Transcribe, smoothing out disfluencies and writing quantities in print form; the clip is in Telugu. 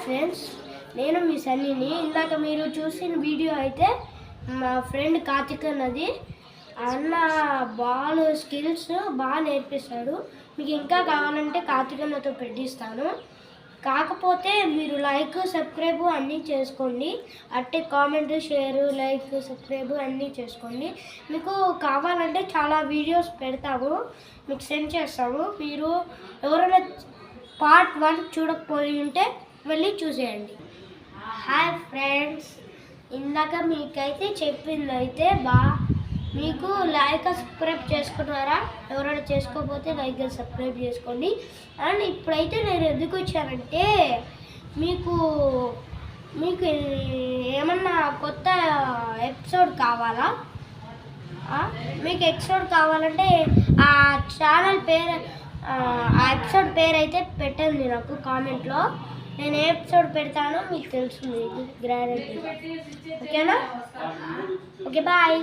ఫ్రెండ్స్, నేను మీ సన్నీని. ఇందాక మీరు చూసిన వీడియో అయితే మా ఫ్రెండ్ కార్తిక్ అన్నది. అన్న బాల్ స్కిల్స్ బాగా నేర్పిస్తాడు. మీకు ఇంకా కావాలంటే కార్తిక్ అన్నతో పెట్టిస్తాను. కాకపోతే మీరు లైక్ సబ్స్క్రైబ్ అన్నీ చేసుకోండి. అట్టే కామెంట్ షేర్ లైక్ సబ్స్క్రైబ్ అన్నీ చేసుకోండి. మీకు కావాలంటే చాలా వీడియోస్ పెడతాము, మీకు సెండ్ చేస్తాము. మీరు ఎవరైనా పార్ట్ 1 చూడకపోయి ఉంటే వెళ్ళి చూసేయండి. హాయ్ ఫ్రెండ్స్, ఇందాక మీకైతే చెప్పింది అయితే మీకు లైక్ సబ్స్క్రైబ్ చేసుకున్నారా? ఎవరైనా చేసుకోకపోతే లైక్ సబ్స్క్రైబ్ చేసుకోండి. అండ్ ఇప్పుడైతే నేను ఎందుకు వచ్చానంటే మీకు ఏమన్నా కొత్త ఎపిసోడ్ కావాలా? మీకు ఎపిసోడ్ కావాలంటే ఆ ఛానల్ పేరు ఆ ఎపిసోడ్ పేరు అయితే పెట్టండి నాకు కామెంట్లో. నేను ఏ ఎపిసోడ్ పెడతానో మీకు తెలుస్తుంది గ్యారెంటీ. ఓకేనా? Okay, bye.